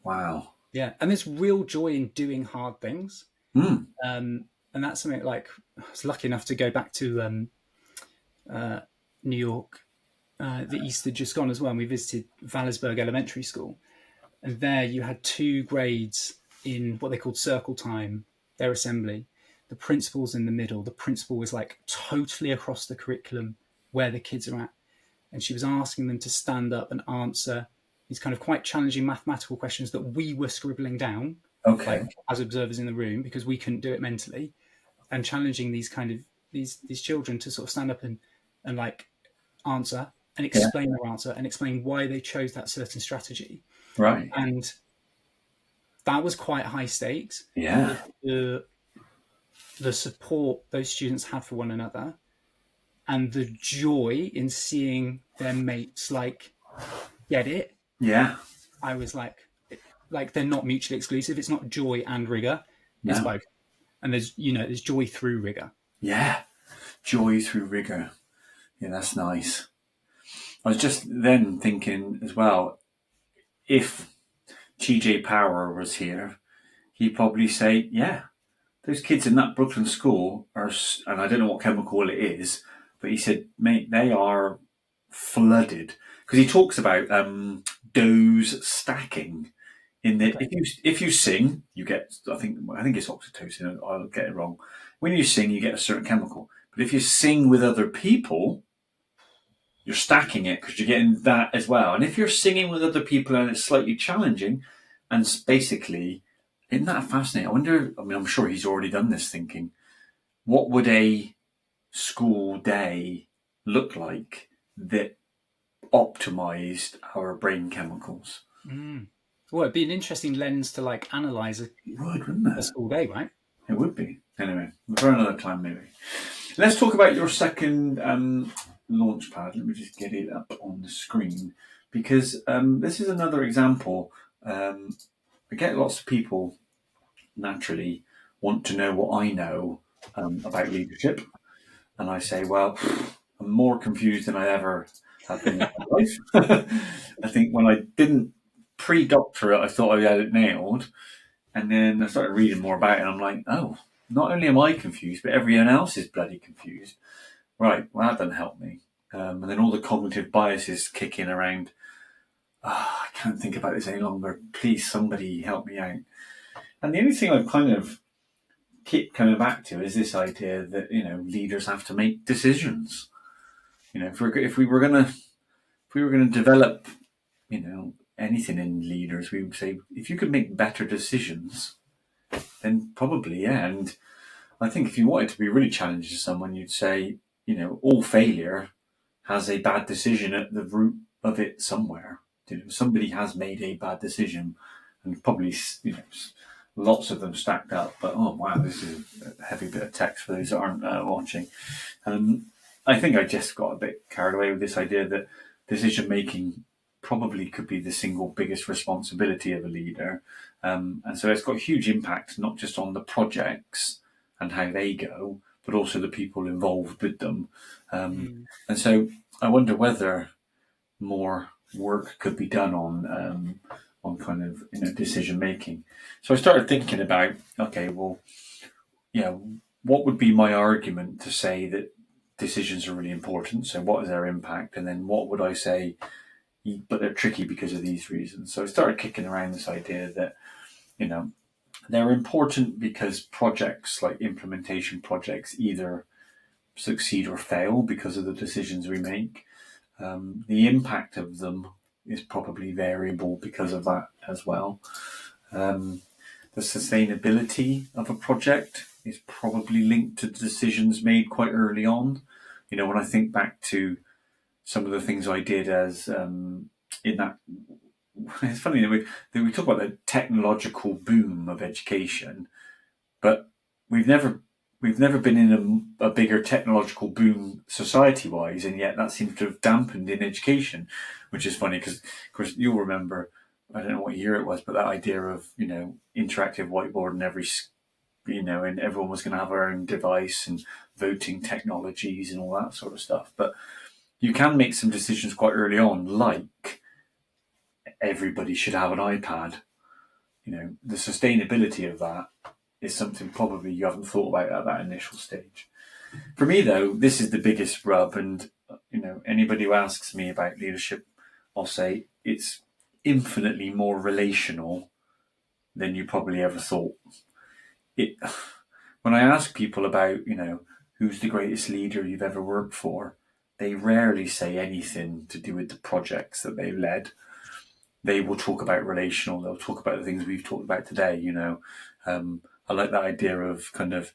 Wow. Yeah, and there's real joy in doing hard things. Mm. And that's something like I was lucky enough to go back to New York the Easter just gone as well. And we visited Vallersburg Elementary School, and there you had two grades in what they called circle time, their assembly. The principal's in the middle. The principal was like totally across the curriculum where the kids are at, and she was asking them to stand up and answer these kind of quite challenging mathematical questions that we were scribbling down, Okay. like as observers in the room, because we couldn't do it mentally, and challenging these kind of these children to sort of stand up and like answer and Yeah. explain their answer and explain why they chose that certain strategy. Right. And that was quite high stakes. Yeah. But the support those students had for one another and the joy in seeing their mates like get it. Yeah. I was like they're not mutually exclusive. It's not joy and rigor. It's No. both. And there's joy through rigor. Yeah. Joy through rigor. Yeah, that's nice. I was just then thinking as well, if TJ Power was here, he'd probably say, yeah, those kids in that Brooklyn school are, and I don't know what chemical it is, but he said, mate, they are flooded. Because he talks about dose stacking. In that, Okay. if you sing, you get, I think it's oxytocin. I'll get it wrong. When you sing, you get a certain chemical. But if you sing with other people, you're stacking it because you're getting that as well. And if you're singing with other people and it's slightly challenging, and basically, isn't that fascinating? I wonder, I mean, I'm sure he's already done this thinking, what would a school day look like that optimized our brain chemicals? Mm. Well, it'd be an interesting lens to like analyze It would, wouldn't a it? school day, right? It would be. Anyway, for another time, maybe. Let's talk about your second launch pad. Let me just get it up on the screen because this is another example. I get lots of people naturally want to know what I know about leadership. And I say, well, I'm more confused than I ever have been in my life. I think when I didn't pre-doctorate, I thought I had it nailed. And then I started reading more about it and I'm like, oh, not only am I confused, but everyone else is bloody confused. Right, well, that doesn't help me. And then all the cognitive biases kick in around, I can't think about this any longer. Please, somebody help me out. And the only thing I've kind of keep coming back to is this idea that, leaders have to make decisions. If we were going to develop, anything in leaders, we would say, if you could make better decisions, then probably, yeah. And I think if you wanted to be really challenging to someone, you'd say, all failure has a bad decision at the root of it somewhere. Somebody has made a bad decision, and probably, lots of them stacked up. But oh wow, this is a heavy bit of text for those that aren't watching. I think I just got a bit carried away with this idea that decision making probably could be the single biggest responsibility of a leader, and so it's got a huge impact not just on the projects and how they go, but also the people involved with them. And so I wonder whether more work could be done on kind of decision making. So I started thinking about, okay, well, what would be my argument to say that decisions are really important? So what is their impact? And then what would I say, but they're tricky because of these reasons? So I started kicking around this idea that, they're important because projects like implementation projects either succeed or fail because of the decisions we make. The impact of them is probably variable because of that as well. The sustainability of a project is probably linked to decisions made quite early on. When I think back to some of the things I did as in that, it's funny that we talk about the technological boom of education, but we've never been in a bigger technological boom society-wise, and yet that seems to have dampened in education, which is funny because, of course, you'll remember, I don't know what year it was, but that idea of, interactive whiteboard and and everyone was going to have their own device and voting technologies and all that sort of stuff. But you can make some decisions quite early on, like everybody should have an iPad, the sustainability of that is something probably you haven't thought about at that initial stage. For me, though, this is the biggest rub, and anybody who asks me about leadership, I'll say it's infinitely more relational than you probably ever thought. It when I ask people about, who's the greatest leader you've ever worked for, they rarely say anything to do with the projects that they've led. They will talk about relational. They'll talk about the things we've talked about today. I like that idea of kind of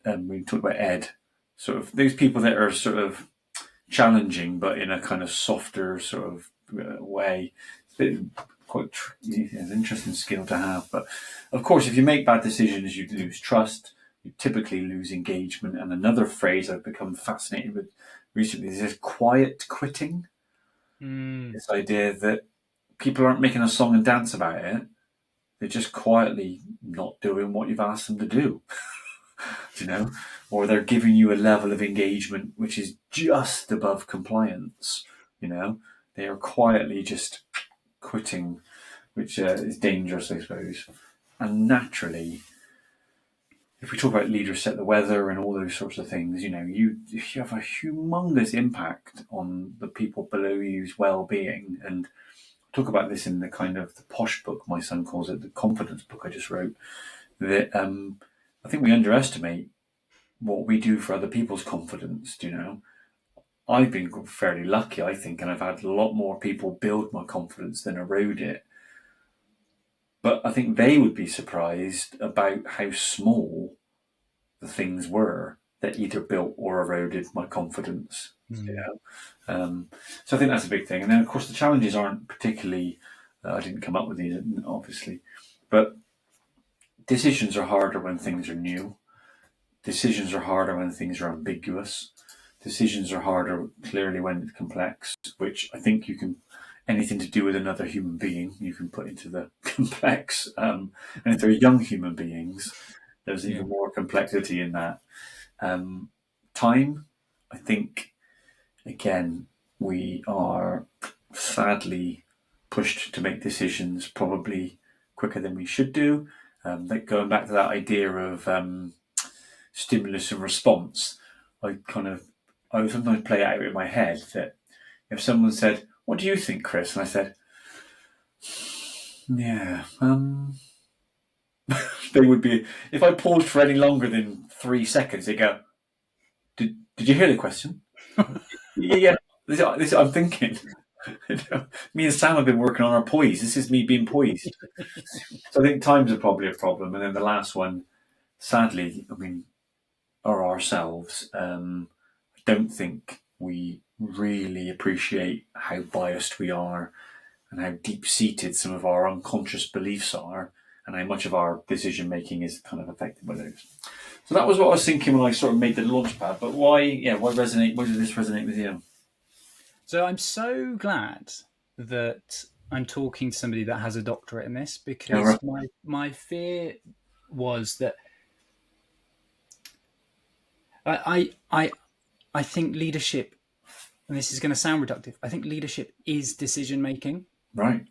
we talked about Ed, sort of those people that are sort of challenging, but in a kind of softer sort of way. It's an interesting skill to have. But of course, if you make bad decisions, you lose trust. You typically lose engagement. And another phrase I've become fascinated with recently is this quiet quitting. This idea that people aren't making a song and dance about it. They're just quietly not doing what you've asked them to do. Or they're giving you a level of engagement which is just above compliance. They are quietly just quitting, which is dangerous, I suppose. And naturally, if we talk about leaders set the weather and all those sorts of things, you have a humongous impact on the people below you's well-being. And I talk about this in the kind of the posh book, my son calls it, the confidence book I just wrote, that I think we underestimate what we do for other people's confidence. I've been fairly lucky, I think, and I've had a lot more people build my confidence than erode it. But I think they would be surprised about how small the things were that either built or eroded my confidence. So I think that's a big thing. And then, of course, the challenges aren't particularly, I didn't come up with these, obviously, but decisions are harder when things are new. Decisions are harder when things are ambiguous. Decisions are harder, clearly, when it's complex, which I think you can, anything to do with another human being, you can put into the complex. And if they're young human beings, there's even more complexity in that. Time, I think, again, we are sadly pushed to make decisions probably quicker than we should do. Like going back to that idea of stimulus and response, I would sometimes play it out in my head that if someone said, "What do you think, Chris?" and I said, "Yeah," they would be. If I paused for any longer than 3 seconds, they go, "Did you hear the question?" Yeah. This I'm thinking. Me and Sam have been working on our poise. This is me being poised. So I think times are probably a problem. And then the last one, sadly, are ourselves. I don't think we really appreciate how biased we are and how deep-seated some of our unconscious beliefs are and how much of our decision-making is kind of affected by those. So that was what I was thinking when I sort of made the launch pad. But why did this resonate with you? So I'm so glad that I'm talking to somebody that has a doctorate in this, because my fear was that I think leadership, and this is going to sound reductive, I think leadership is decision making. Right.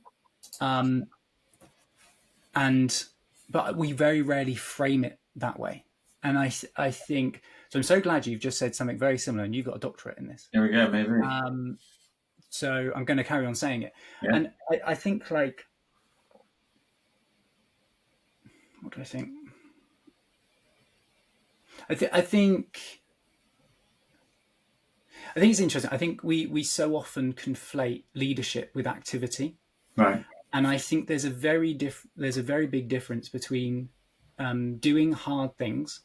But we very rarely frame it that way. And I think, so I'm so glad you've just said something very similar, and you've got a doctorate in this. There we go, maybe. So I'm going to carry on saying it. Yeah. And I think, like, what do I think? I think it's interesting. I think we so often conflate leadership with activity. Right. And I think there's a very big difference between doing hard things,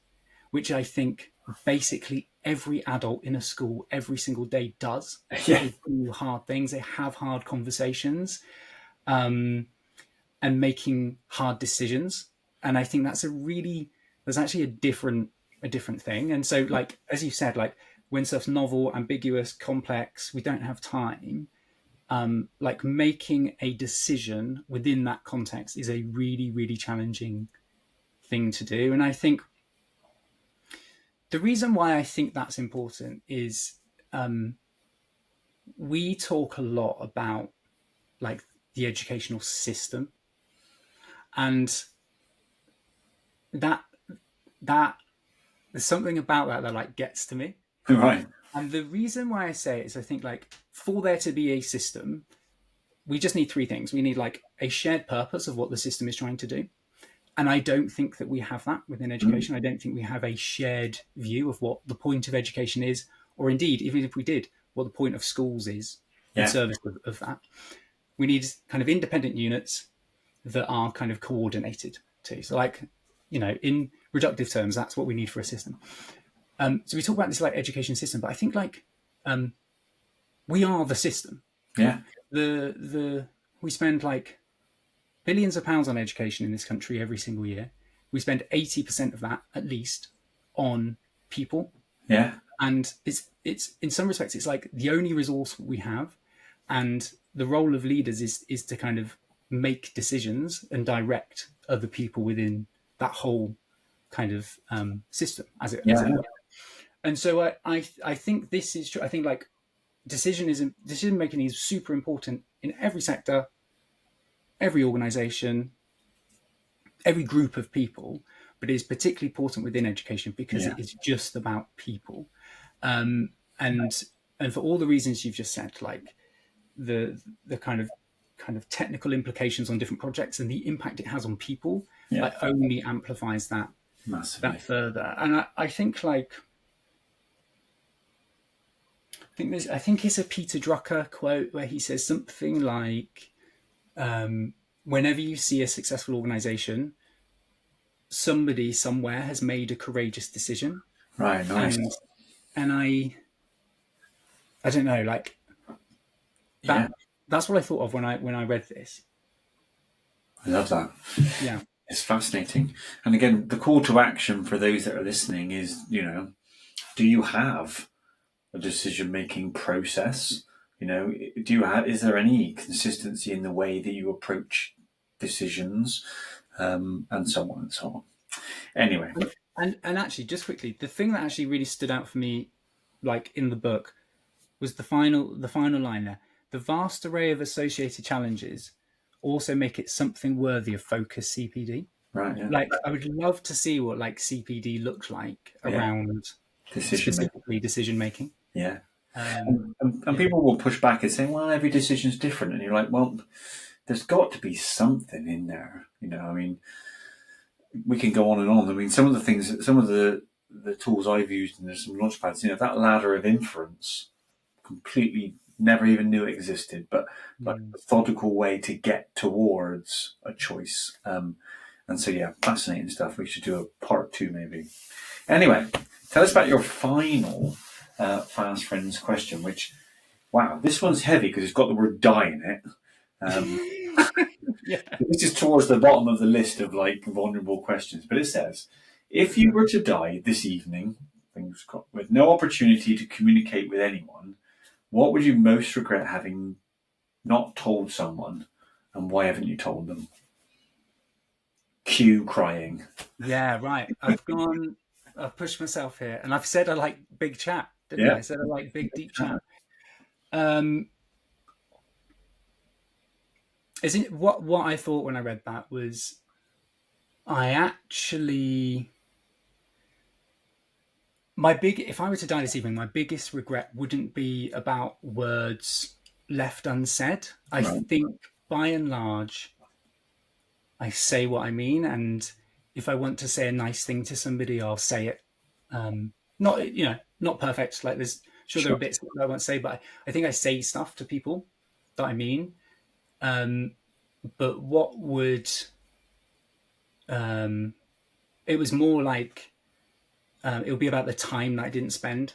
which I think basically every adult in a school every single day does. Yeah. They do hard things. They have hard conversations, and making hard decisions. And I think that's actually a different thing. And so, like, as you said, like, when stuff's novel, ambiguous, complex, we don't have time. Like, making a decision within that context is a really, really challenging thing to do. And I think the reason why I think that's important is we talk a lot about, like, the educational system. And that there's something about that like gets to me. Right. And the reason why I say it is I think like for there to be a system, we just need three things. We need like a shared purpose of what the system is trying to do. And I don't think that we have that within education. I don't think we have a shared view of what the point of education is, or indeed, even if we did, what the point of schools is in service of that. We need kind of independent units that are kind of coordinated too. So like, in reductive terms, that's what we need for a system. So we talk about this like education system, but I think like we are the system. Yeah. We spend like billions of pounds on education in this country every single year. We spend 80% of that at least on people. Yeah. And it's in some respects it's like the only resource we have, and the role of leaders is to kind of make decisions and direct other people within that whole kind of system as it were. And so I think this is true. I think like decision making is super important in every sector, every organization, every group of people, but it is particularly important within education because it is just about people. And for all the reasons you've just said, like the kind of technical implications on different projects and the impact it has on people, like only amplifies that massively, that further. And I think like I think it's a Peter Drucker quote where he says something like, whenever you see a successful organization, somebody somewhere has made a courageous decision. Right, nice. And I don't know, like that's what I thought of when I read this. I love that. Yeah. It's fascinating. And again, the call to action for those that are listening is, do you have a decision-making process? Is there any consistency in the way that you approach decisions, and so on and so on? Anyway. And actually, just quickly, the thing that actually really stood out for me, like in the book, was the final line there. The vast array of associated challenges also make it something worthy of focused CPD. Right. Yeah. Like I would love to see what like CPD looked like around specifically decision making. Yeah. And people will push back and say, well, every decision is different. And you're like, well, there's got to be something in there. I mean, we can go on and on. I mean, some of the tools I've used, and there's some launch pads, that ladder of inference, completely never even knew it existed, but like a methodical way to get towards a choice. And so, fascinating stuff. We should do a part 2 maybe. Anyway, tell us about your final Fast Friends question, which, wow, this one's heavy because it's got the word die in it. This is towards the bottom of the list of like vulnerable questions, but it says, if you were to die this evening, with no opportunity to communicate with anyone, what would you most regret having not told someone, and why haven't you told them? Cue crying. Yeah, right. I've pushed myself here, and I've said I like big chat, didn't I? I said I like big, deep chat. What I thought when I read that was, if I were to die this evening, my biggest regret wouldn't be about words left unsaid. I think by and large, I say what I mean, and if I want to say a nice thing to somebody, I'll say it. Not perfect. Like there are bits that I won't say, but I think I say stuff to people that I mean. But what would it was more like it would be about the time that I didn't spend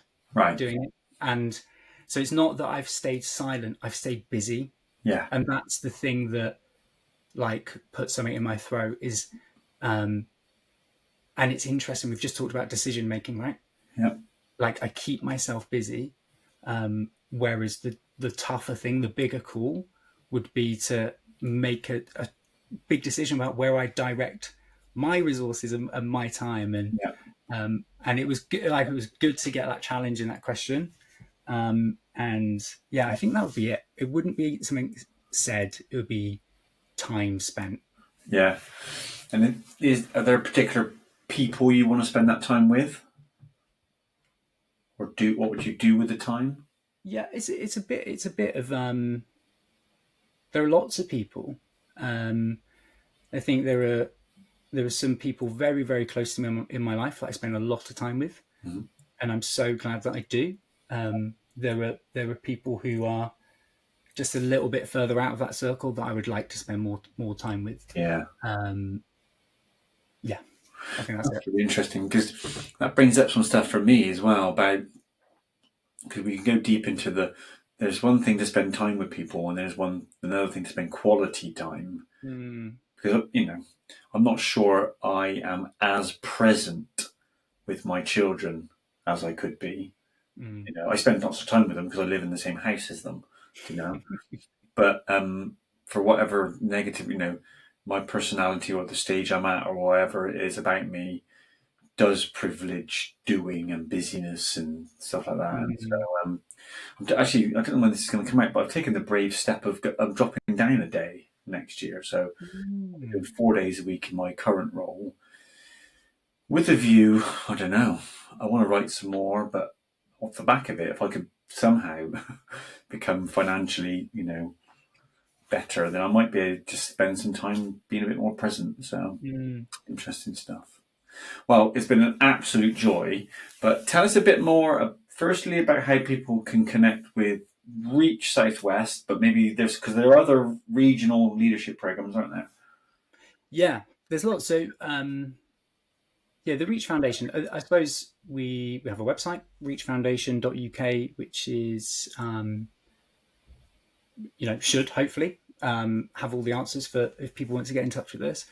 doing it. And so it's not that I've stayed silent, I've stayed busy. Yeah. And that's the thing that like put something in my throat is and it's interesting, we've just talked about decision making, right? Yeah. Like I keep myself busy, whereas the tougher thing, the bigger call would be to make a big decision about where I direct my resources and my time. And it was good, it was good to get that challenge in that question. And I think that would be it. It wouldn't be something said, it would be time spent. Yeah. And are there particular people you want to spend that time with? Or what would you do with the time? Yeah, it's a bit of there are lots of people. Um, I think there are some people very very close to me in my life that I spend a lot of time with, Mm-hmm. and I'm so glad that I do. There are people who are just a little bit further out of that circle that I would like to spend more time with. Yeah. Yeah, I think that's it. That's really interesting because that brings up some stuff for me as well about, because we can go deep into there's one thing to spend time with people and there's another thing to spend quality time. Mm, Because, I'm not sure I am as present with my children as I could be. mm, I spend lots of time with them because I live in the same house as them, but for whatever negative, my personality or the stage I'm at or whatever it is about me does privilege doing and busyness and stuff like that. And so, mm, actually, I don't know when this is going to come out, but I've taken the brave step of dropping down a day next year. So I'm doing mm, 4 days a week in my current role with a view, I don't know, I want to write some more, but off the back of it, if I could somehow become financially, better, then I might be able to just spend some time being a bit more present. So mm. interesting stuff. Well, it's been an absolute joy, but tell us a bit more, firstly, about how people can connect with Reach Southwest, but maybe because there are other regional leadership programs, aren't there? Yeah, there's lots. So yeah, the Reach Foundation. I suppose we have a website, reachfoundation.uk, which is should hopefully have all the answers for if people want to get in touch with us.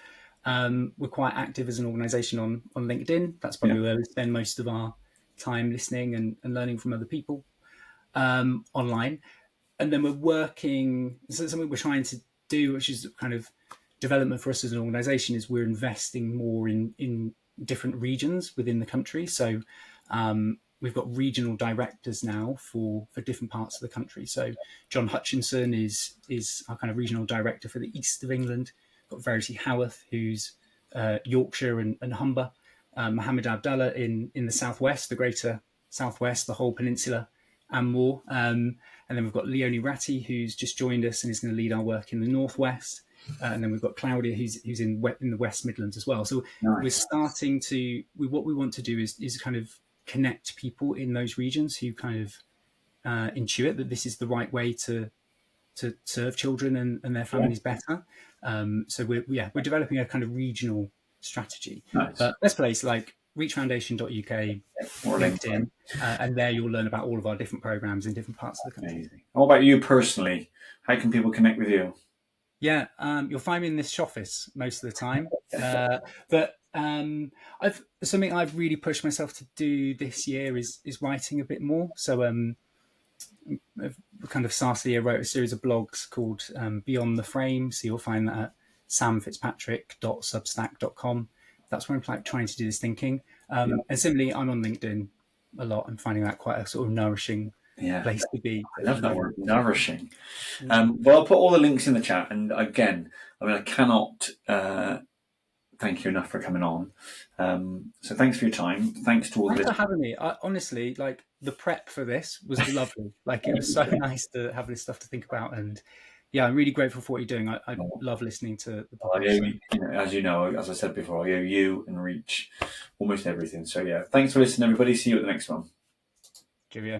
We're quite active as an organisation on LinkedIn. That's Yeah. probably where we spend most of our time listening and learning from other people online. And then we're working. So something we're trying to do, which is kind of development for us as an organisation, is we're investing more in different regions within the country. So we've got regional directors now for different parts of the country. So John Hutchinson is our kind of regional director for the east of England. We've got Verity Howarth, who's Yorkshire and Humber. Mohammed Abdallah in the southwest, the greater southwest, the whole peninsula, and more. And then we've got Leonie Ratti, who's just joined us and is going to lead our work in the northwest. And then we've got Claudia, who's in the West Midlands as well. So we're Nice. starting to. What we want to do is kind of connect people in those regions who kind of intuit that this is the right way to serve children and their Yeah. families better. So we're developing a kind of regional strategy. Nice. But best place like reachfoundation.uk, Or LinkedIn, and there you'll learn about all of our different programs in different parts of the country. Amazing. What about you personally? How can people connect with you? Yeah, you'll find me in this office most of the time. But I've something I've really pushed myself to do this year is writing a bit more. So I've kind of started the year, wrote a series of blogs called Beyond the Frame. So you'll find that at samfitzpatrick.substack.com. That's where I'm like trying to do this thinking. And similarly, I'm on LinkedIn a lot. I'm finding that quite a sort of nourishing place to be. I love that word, nourishing. Well, I'll put all the links in the chat. And again, I cannot thank you enough for coming on. So thanks for your time. Thanks to all Thanks for having me. Honestly, like the prep for this was lovely. Like it was so nice to have this stuff to think about. And yeah, I'm really grateful for what you're doing. I love listening to the podcast. As I said before, I owe you and Reach almost everything. So yeah, thanks for listening, everybody. See you at the next one. Cheerio.